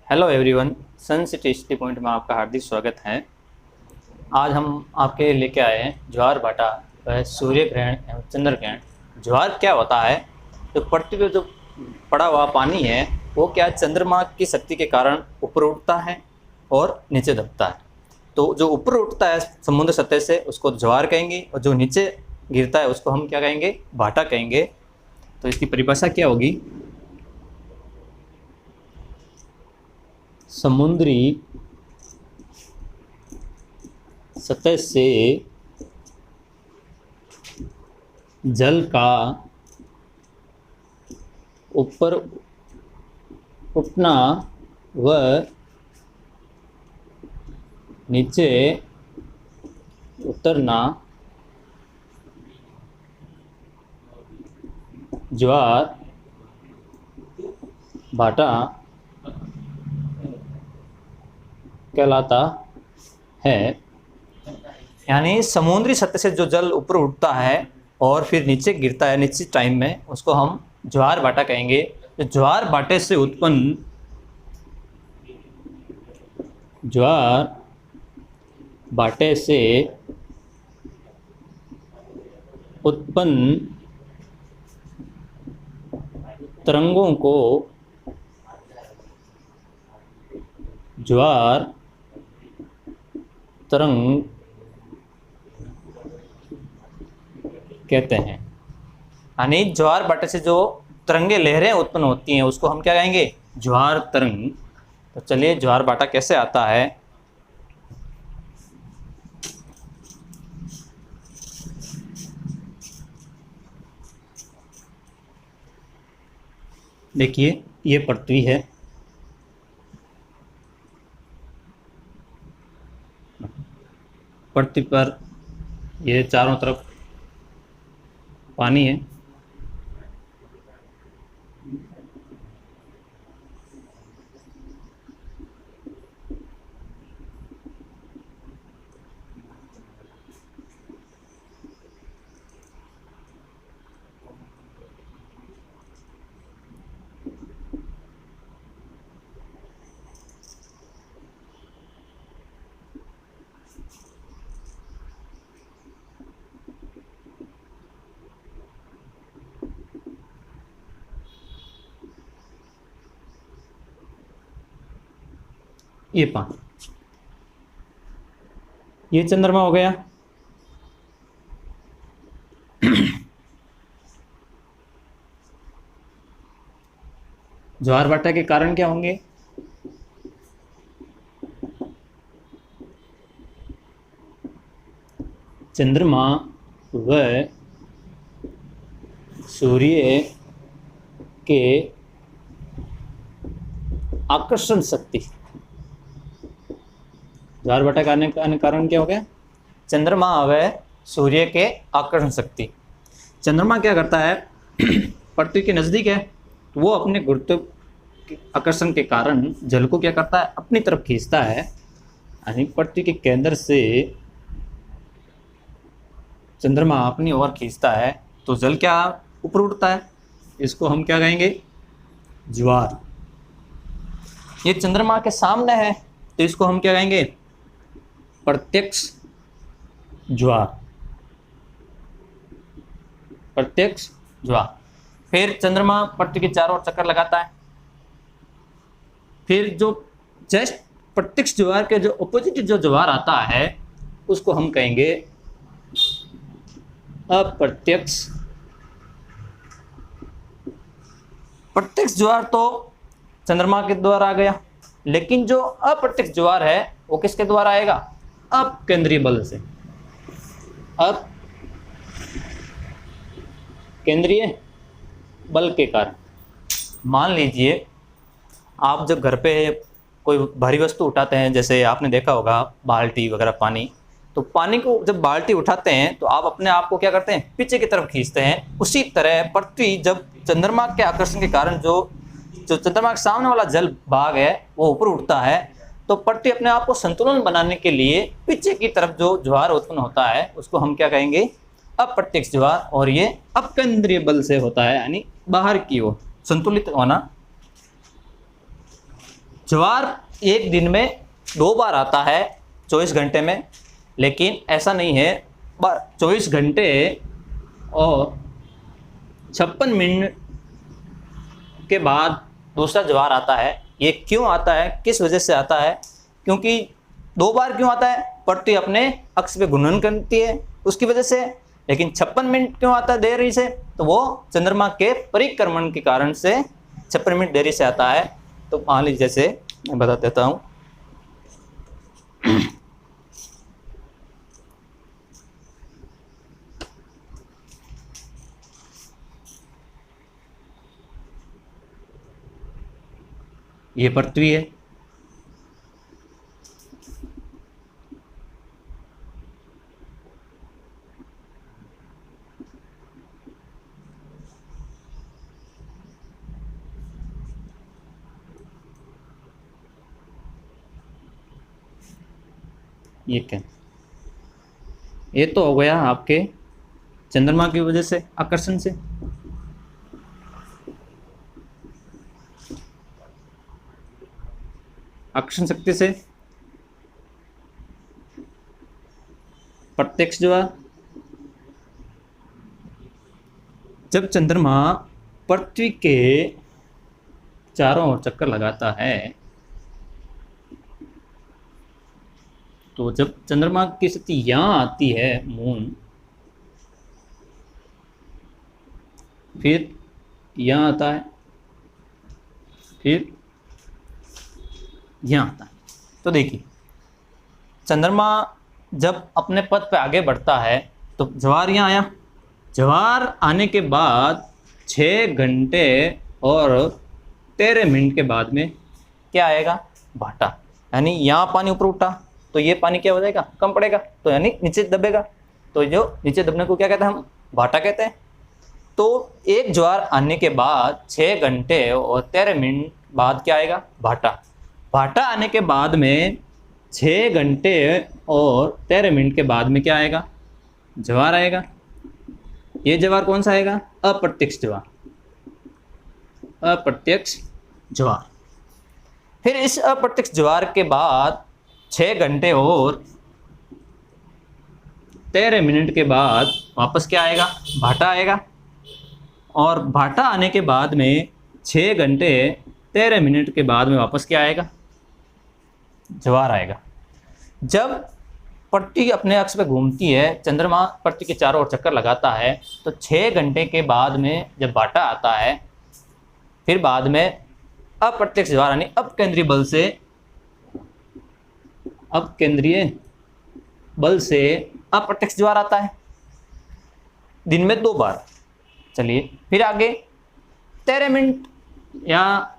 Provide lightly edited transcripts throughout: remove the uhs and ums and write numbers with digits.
Hello everyone, सन city study point में आपका हार्दिक स्वागत है। आज हम आपके लिए लेके आए हैं ज्वार भाटा व सूर्य ग्रहण एवं चंद्र ग्रहण। ज्वार क्या होता है? तो पृथ्वी पे जो पड़ा हुआ पानी है वो क्या चंद्रमा की शक्ति के कारण ऊपर उठता है और नीचे दबता है। तो जो ऊपर उठता है समुद्र सतह से उसको ज्वार कहेंगे और जो नीचे गिरता है उसको हम क्या कहेंगे? भाटा कहेंगे। तो इसकी परिभाषा क्या होगी? समुद्री सतह से जल का ऊपर उठना व नीचे उतरना ज्वार भाटा कहलाता है। यानी समुद्री सतह से जो जल ऊपर उठता है और फिर नीचे गिरता है निश्चित टाइम में, उसको हम ज्वार भाटा कहेंगे। तो ज्वार भाटे से उत्पन्न ज्वार भाटे से उत्पन्न तरंगों को ज्वार तरंग कहते हैं। यानी ज्वार भाटे से जो तरंगे लहरें उत्पन्न होती हैं उसको हम क्या कहेंगे? ज्वार तरंग। तो चलिए ज्वार भाटा कैसे आता है। देखिए ये पृथ्वी है, पृथ्वी पर ये चारों तरफ पानी है। ये पानी, ये चंद्रमा हो गया। ज्वार भाटा के कारण क्या होंगे? चंद्रमा व सूर्य के आकर्षण शक्ति। ज्वार भाटा का कारण क्या हो गया? चंद्रमा व सूर्य के आकर्षण शक्ति। चंद्रमा क्या करता है? पृथ्वी के नज़दीक है तो वो अपने गुरुत्व आकर्षण के कारण जल को क्या करता है? अपनी तरफ खींचता है। यानी पृथ्वी के केंद्र से चंद्रमा अपनी ओर खींचता है तो जल क्या ऊपर उठता है। इसको हम क्या कहेंगे? ज्वार। ये चंद्रमा के सामने है तो इसको हम क्या कहेंगे? प्रत्यक्ष ज्वार। प्रत्यक्ष ज्वार। फिर चंद्रमा पृथ्वी के चारों ओर चक्कर लगाता है। फिर जो जस्ट प्रत्यक्ष ज्वार के जो ऑपोजिट जो ज्वार आता है उसको हम कहेंगे अप्रत्यक्ष। प्रत्यक्ष ज्वार तो चंद्रमा के द्वारा आ गया, लेकिन जो अप्रत्यक्ष ज्वार है वो किसके द्वारा आएगा? अपकेंद्रीय बल से। अब केंद्रीय बल के कारण मान लीजिए आप जब घर पे कोई भारी वस्तु उठाते हैं, जैसे आपने देखा होगा बाल्टी वगैरह पानी, तो पानी को जब बाल्टी उठाते हैं तो आप अपने आप को क्या करते हैं? पीछे की तरफ खींचते हैं। उसी तरह पृथ्वी जब चंद्रमा के आकर्षण के कारण जो चंद्रमा के सामने वाला जल भाग है वो ऊपर उठता है, तो पृथ्वी अपने आप को संतुलन बनाने के लिए पीछे की तरफ जो ज्वार उत्पन्न होता है उसको हम क्या कहेंगे? अप्रत्यक्ष ज्वार। और ये अपकेंद्रीय बल से होता है, यानी बाहर की ओर संतुलित होना। ज्वार एक दिन में 2 बार आता है 24 घंटे में, लेकिन ऐसा नहीं है। 24 घंटे और 56 मिनट के बाद दूसरा ज्वार आता है। ये क्यों आता है, किस वजह से आता है? क्योंकि 2 बार क्यों आता है? पृथ्वी अपने अक्ष पे घूर्णन करती है उसकी वजह से। लेकिन 56 मिनट क्यों आता है देरी से? तो वो चंद्रमा के परिक्रमण के कारण से 56 मिनट देरी से आता है। तो मान लीजिए, जैसे मैं बता देता हूँ। ये पृथ्वी है, ये क्या, ये तो हो गया आपके चंद्रमा की वजह से, आकर्षण से। आकर्षण शक्ति से प्रत्यक्ष ज्वार। जब चंद्रमा पृथ्वी के चारों ओर चक्कर लगाता है, तो जब चंद्रमा की स्थिति यहाँ आती है, मून, फिर यहाँ आता है, फिर यहाँ आता है। तो देखिए, चंद्रमा जब अपने पथ पे आगे बढ़ता है तो ज्वार यहाँ आया। ज्वार आने के बाद 6 घंटे और 13 मिनट के बाद में क्या आएगा? भाटा। यानी यहाँ पानी ऊपर उठा तो ये पानी क्या हो जाएगा? कम पड़ेगा, तो यानी नीचे दबेगा। तो जो नीचे दबने को क्या कहते हैं? हम भाटा कहते हैं। तो एक ज्वार आने के बाद 6 घंटे और 13 मिनट बाद क्या आएगा? भाटा। भाटा आने के बाद में 6 घंटे और 13 मिनट के बाद में क्या आएगा? ज्वार आएगा। ये ज्वार कौन सा आएगा? अप्रत्यक्ष ज्वार। अप्रत्यक्ष ज्वार। फिर इस अप्रत्यक्ष ज्वार के बाद 6 घंटे और 13 मिनट के बाद वापस क्या आएगा? भाटा आएगा। और भाटा आने के बाद में 6 घंटे 13 मिनट के बाद में वापस क्या आएगा? ज्वार आएगा। जब पृथ्वी अपने अक्ष पे घूमती है, चंद्रमा पृथ्वी के चारों ओर चक्कर लगाता है, तो 6 घंटे के बाद में जब भाटा आता है, फिर बाद में अप्रत्यक्ष ज्वार यानी अपकेंद्रीय बल से अप्रत्यक्ष ज्वार आता है दिन में 2 बार। चलिए फिर आगे 13 मिनट या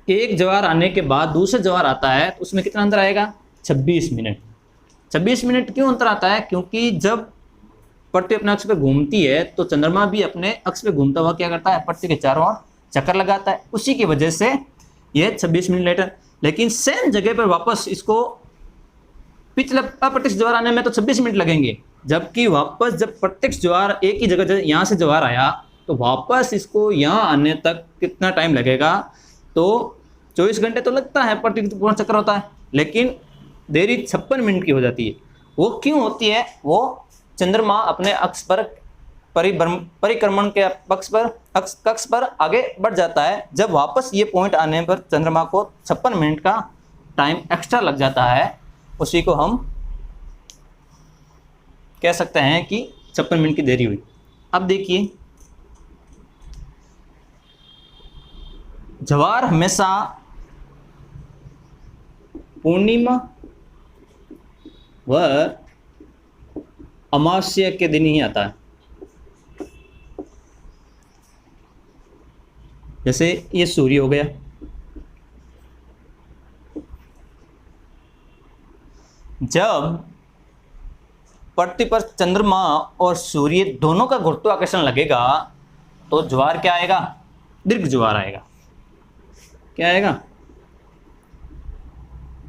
एक ज्वार आने के बाद दूसरा ज्वार आता है, तो उसमें कितना अंतर आएगा? 26 मिनट। 26 मिनट क्यों अंतर आता है? क्योंकि जब पृथ्वी अपने अक्ष पे घूमती है तो चंद्रमा भी अपने अक्ष पे घूमता हुआ क्या करता है? पृथ्वी के चारों ओर चक्कर लगाता है। उसी की वजह से ये 26 मिनट लेटर। लेकिन सेम जगह पर वापस इसको पिछले अप्रत्यक्ष ज्वार आने में तो 26 मिनट लगेंगे, जबकि वापस जब प्रत्यक्ष ज्वार एक ही जगह यहाँ से ज्वार आया तो वापस इसको यहाँ आने तक कितना टाइम लगेगा? तो 24 घंटे तो लगता है, पृथ्वी का पूरा चक्कर होता है, लेकिन देरी 56 मिनट की हो जाती है। वो क्यों होती है? वो चंद्रमा अपने अक्ष पर परिक्रमण के कक्ष पर आगे बढ़ जाता है। जब वापस ये पॉइंट आने पर चंद्रमा को 56 मिनट का टाइम एक्स्ट्रा लग जाता है, उसी को हम कह सकते हैं कि 56 मिनट की देरी हुई। अब देखिए, ज्वार हमेशा पूर्णिमा व अमावस्या के दिन ही आता है। जैसे ये सूर्य हो गया, जब पृथ्वी पर चंद्रमा और सूर्य दोनों का गुरुत्वाकर्षण लगेगा तो ज्वार क्या आएगा? दीर्घ ज्वार आएगा। क्या आएगा?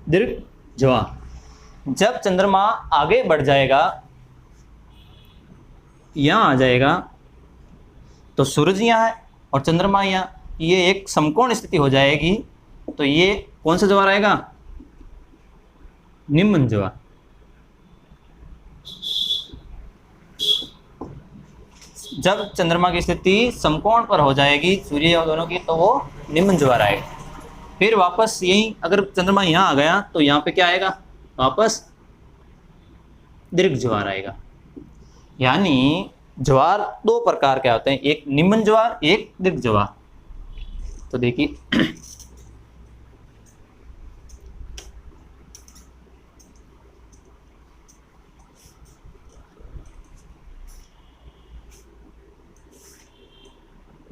दीर्घ ज्वार। जब चंद्रमा आगे बढ़ जाएगा, यहाँ आ जाएगा, तो सूरज यहाँ है और चंद्रमा यहाँ, ये एक समकोण स्थिति हो जाएगी, तो ये कौन सा ज्वार आएगा? निम्न ज्वार। जब चंद्रमा की स्थिति समकोण पर हो जाएगी सूर्य और दोनों की, तो वो निम्न ज्वार आएगा। फिर वापस यही अगर चंद्रमा यहाँ आ गया तो यहाँ पे क्या आएगा? वापस दीर्घ ज्वार आएगा। यानी ज्वार दो प्रकार के होते हैं, एक निम्न ज्वार, एक दीर्घ ज्वार। तो देखिए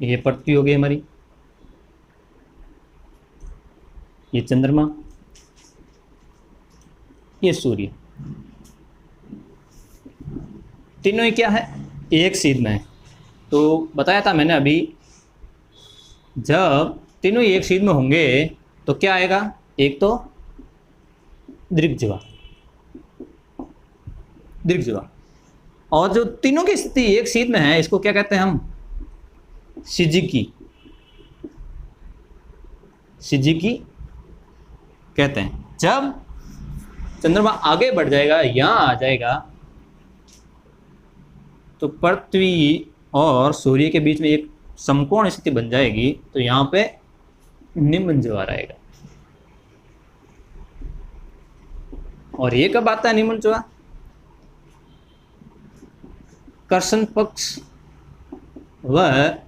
ये पृथ्वी हो गई हमारी, ये चंद्रमा, ये सूर्य, तीनों ही क्या है? एक सीध में है। तो बताया था मैंने अभी, जब तीनों ही एक सीध में होंगे तो क्या आएगा? एक तो दीर्घ ज्वार, दीर्घ ज्वार। और जो तीनों की स्थिति एक सीध में है, इसको क्या कहते हैं हम? सिजिकी, सिजिकी कहते हैं। जब चंद्रमा आगे बढ़ जाएगा, यहाँ आ जाएगा, तो पृथ्वी और सूर्य के बीच में एक समकोण स्थिति बन जाएगी, तो यहाँ पे निम्न ज्वार आएगा। और ये कब आता है निम्न ज्वार? कर्षण पक्ष व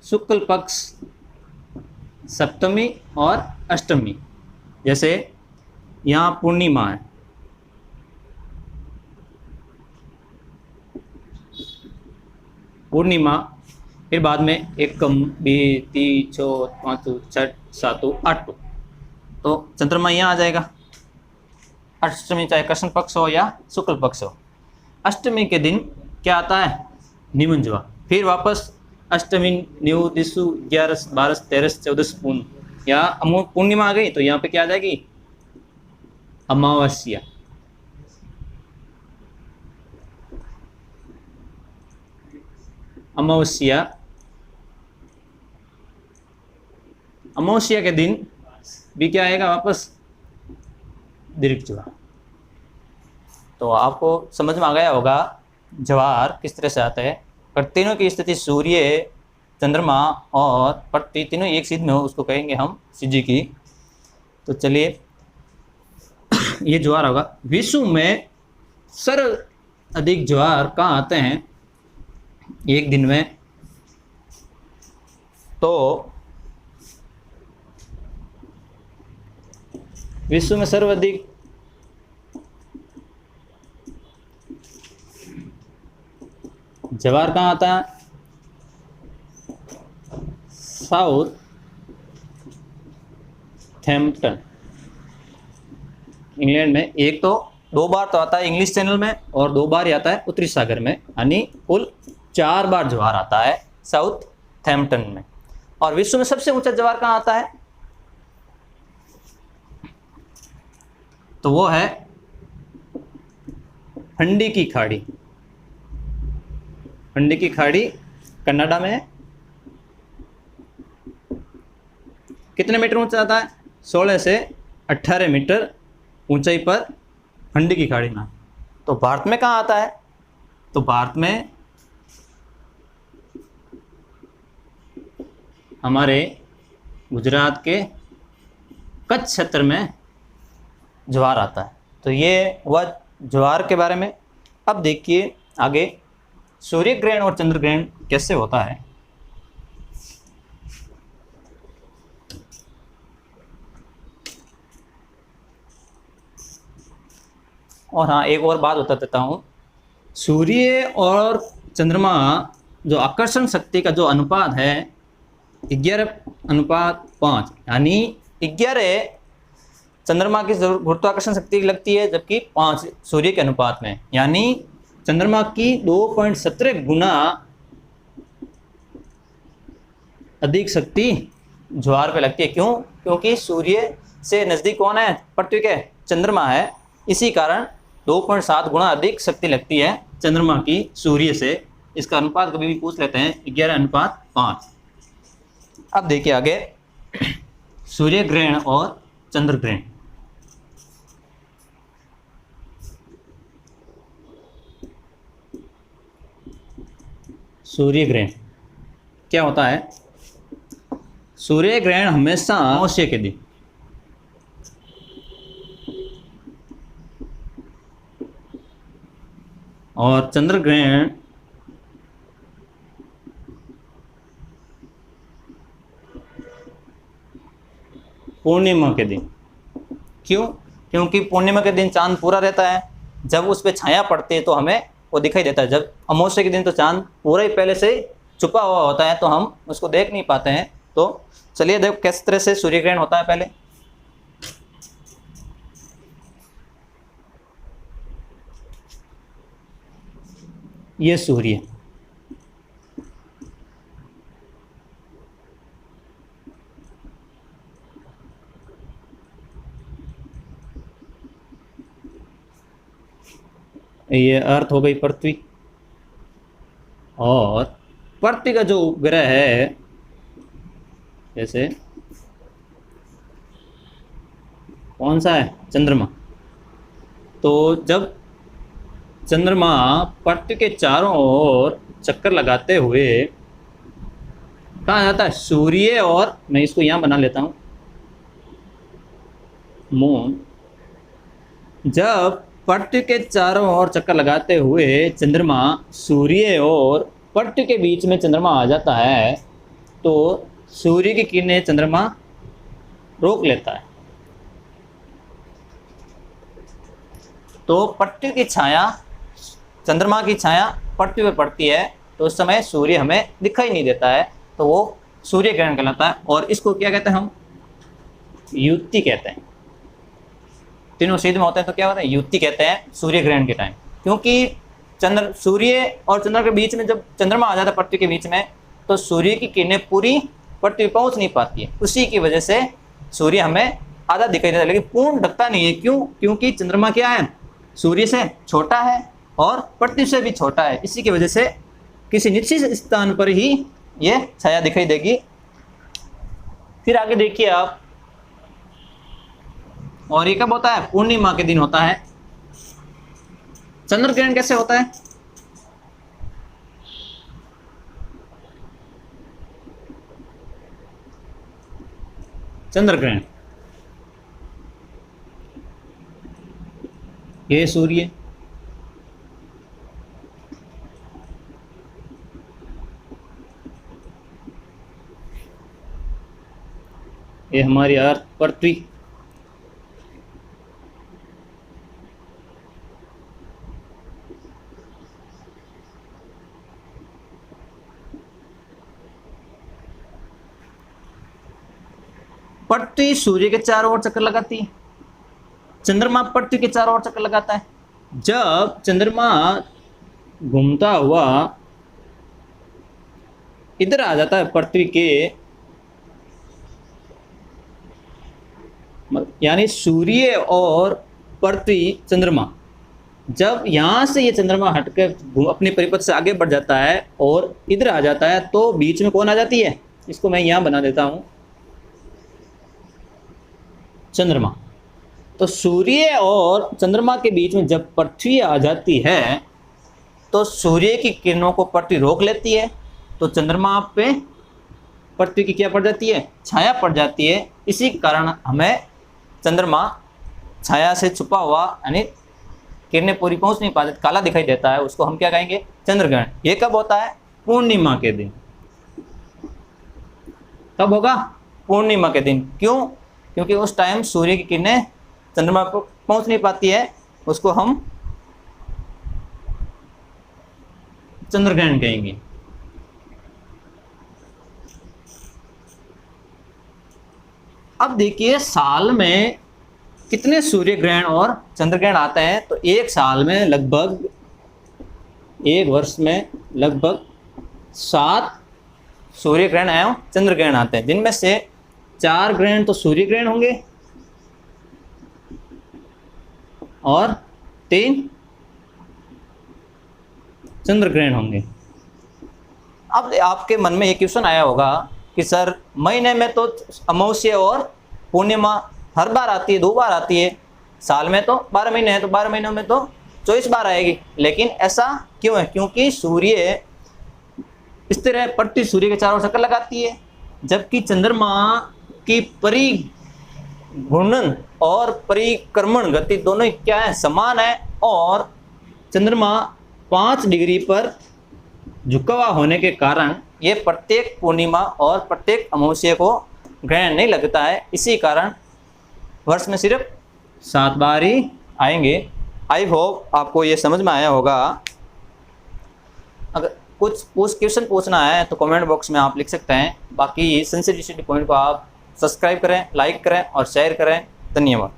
शुक्ल पक्ष, सप्तमी और अष्टमी। जैसे यहाँ पूर्णिमा है, पूर्णिमा, फिर बाद में एकम, बी, ती, छो, पाँचों, छठ, सातों, आठों, तो चंद्रमा यहाँ आ जाएगा। अष्टमी चाहे कृष्ण पक्ष हो या शुक्ल पक्ष हो, अष्टमी के दिन क्या आता है? निम्न ज्वार। फिर वापस अष्टमी, न्यू, दिसु, 11, 12, 13, 14 पूर्ण, या पूर्णिमा आ गई तो यहाँ पे क्या आ जाएगी? अमावस्या। अमावस्या, अमावस्या के दिन भी क्या आएगा? वापस दीर्घ ज्वार। तो आपको समझ में आ गया होगा ज्वार किस तरह से आता है। पर तीनों की स्थिति सूर्य, चंद्रमा और पृथ्वी तीनों एक सीध में हो, उसको कहेंगे हम सिजिकी। तो चलिए ये ज्वार होगा। विश्व में सर्वाधिक ज्वार कहाँ आते हैं एक दिन में? तो विश्व में सर्वाधिक ज्वार कहाँ आता है? साउथ थैम्पटन, इंग्लैंड में। एक तो 2 बार तो आता है इंग्लिश चैनल में, और 2 बार ही आता है उत्तरी सागर में, यानी कुल 4 बार ज्वार आता है साउथ थैम्पटन में। और विश्व में सबसे ऊंचा ज्वार कहाँ आता है? तो वो है फंडी की खाड़ी। फंडी की खाड़ी कनाडा में है। कितने मीटर ऊंचा आता है? 16 से 18 मीटर ऊंचाई पर फंडी की खाड़ी में। तो भारत में कहाँ आता है? तो भारत में हमारे गुजरात के कच्छ क्षेत्र में ज्वार आता है। तो ये हुआ ज्वार के बारे में। अब देखिए आगे सूर्य ग्रहण और चंद्र ग्रहण कैसे होता है। और हाँ, एक और बात बता देता हूँ। सूर्य और चंद्रमा जो आकर्षण शक्ति का जो अनुपात है 11:5, यानी 11 चंद्रमा की गुरुत्वाकर्षण शक्ति लगती है, जबकि 5 सूर्य के अनुपात में, यानी चंद्रमा की 2.17 गुना अधिक शक्ति ज्वार पे लगती है। क्यों? क्योंकि सूर्य से नज़दीक कौन है? पृथ्वी के चंद्रमा है। इसी कारण 2.7 गुना अधिक शक्ति लगती है चंद्रमा की सूर्य से, इसका अनुपात कभी भी पूछ लेते हैं 11:5। अब देखिए आगे सूर्य ग्रहण और चंद्र ग्रहण। सूर्य ग्रहण क्या होता है? सूर्य ग्रहण हमेशा अमावस्या के दिन, और चंद्र ग्रहण पूर्णिमा के दिन। क्यों? क्योंकि पूर्णिमा के दिन चांद पूरा रहता है, जब उस पर छाया पड़ती है तो हमें वो दिखाई देता है। जब अमावस्या के दिन तो चांद पूरा ही पहले से छुपा हुआ होता है, तो हम उसको देख नहीं पाते हैं। तो चलिए देखो किस तरह से सूर्य ग्रहण होता है। पहले ये सूर्य, ये अर्थ हो गई पृथ्वी, और पृथ्वी का जो उपग्रह है जैसे कौन सा है? चंद्रमा। तो जब चंद्रमा पृथ्वी के चारों ओर चक्कर लगाते हुए कहा जाता है सूर्य, और मैं इसको यहाँ बना लेता हूँ मून। जब पृथ्वी के चारों ओर चक्कर लगाते हुए चंद्रमा सूर्य और पृथ्वी के बीच में चंद्रमा आ जाता है, तो सूर्य की किरणें चंद्रमा रोक लेता है। तो पृथ्वी की छाया, चंद्रमा की छाया पृथ्वी पर पड़ती है, तो उस समय सूर्य हमें दिखाई नहीं देता है, तो वो सूर्य ग्रहण कहलाता है। और इसको क्या कहते हैं? हम युति कहते हैं। तीनों सिद्ध में होते हैं तो क्या होता है? युति कहते हैं सूर्य ग्रहण के टाइम। क्योंकि सूर्य और चंद्र के बीच में जब चंद्रमा आ जाता है पृथ्वी के बीच में, तो सूर्य की किरणें पूरी पृथ्वी पहुंच नहीं पाती है। उसी की वजह से सूर्य हमें आधा दिखाई देता है, लेकिन पूर्ण ढकता नहीं है। क्यों? क्योंकि चंद्रमा क्या है? सूर्य से छोटा है और पृथ्वी से भी छोटा है। इसी की वजह से किसी निश्चित स्थान पर ही ये छाया दिखाई देगी। फिर आगे देखिए आप, और ये कब होता है? पूर्णिमा के दिन होता है। चंद्र ग्रहण कैसे होता है? चंद्र ग्रहण, ये सूर्य, ये हमारी अर्थ पृथ्वी, पृथ्वी सूर्य के चारों ओर चक्कर लगाती है, चंद्रमा पृथ्वी के चारों ओर चक्कर लगाता है। जब चंद्रमा घूमता हुआ इधर आ जाता है पृथ्वी के, यानी सूर्य और पृथ्वी चंद्रमा, जब यहाँ से ये चंद्रमा हटकर अपने परिपथ से आगे बढ़ जाता है और इधर आ जाता है, तो बीच में कौन आ जाती है? इसको मैं यहाँ बना देता हूँ, चंद्रमा। तो सूर्य और चंद्रमा के बीच में जब पृथ्वी आ जाती है, तो सूर्य की किरणों को पृथ्वी रोक लेती है, तो चंद्रमा पे पृथ्वी की क्या पड़ जाती है? छाया पड़ जाती है। इसी कारण हमें चंद्रमा छाया से छुपा हुआ, यानी किरणें पूरी पहुंच नहीं पाती, काला दिखाई देता है, उसको हम क्या कहेंगे? चंद्रग्रहण। ये कब होता है? पूर्णिमा के दिन। कब होगा? पूर्णिमा के दिन। क्यों? क्योंकि उस टाइम सूर्य की किरणें चंद्रमा पर पहुंच नहीं पाती है, उसको हम चंद्रग्रहण कहेंगे। अब देखिए साल में कितने सूर्य ग्रहण और चंद्र ग्रहण आते हैं। तो एक साल में लगभग, एक वर्ष में लगभग 7 सूर्य ग्रहण एवं चंद्र ग्रहण आते हैं, जिनमें से 4 ग्रहण तो सूर्य ग्रहण होंगे और 3 चंद्र ग्रहण होंगे। अब आपके मन में ये क्वेश्चन आया होगा कि सर महीने में तो अमावस्या और पूर्णिमा हर बार आती है, 2 बार आती है, साल में तो 12 महीने हैं तो 12 महीनों में तो 24 बार आएगी, लेकिन ऐसा क्यों है? क्योंकि सूर्य स्थिर है, पट्टी सूर्य के चारों ओर चक्कर लगाती है, जबकि चंद्रमा की परिघूर्णन और परिक्रमण गति दोनों ही क्या है? समान है। और चंद्रमा 5 डिग्री पर झुका हुआ होने के कारण ये प्रत्येक पूर्णिमा और प्रत्येक अमावस्या को ग्रहण नहीं लगता है, इसी कारण वर्ष में सिर्फ 7 बार ही आएंगे। आई होप आपको ये समझ में आया होगा। अगर कुछ क्वेश्चन पूछना है तो कमेंट बॉक्स में आप लिख सकते हैं। बाकी सेंसिटिविटी पॉइंट को आप सब्सक्राइब करें, लाइक करें और शेयर करें। धन्यवाद।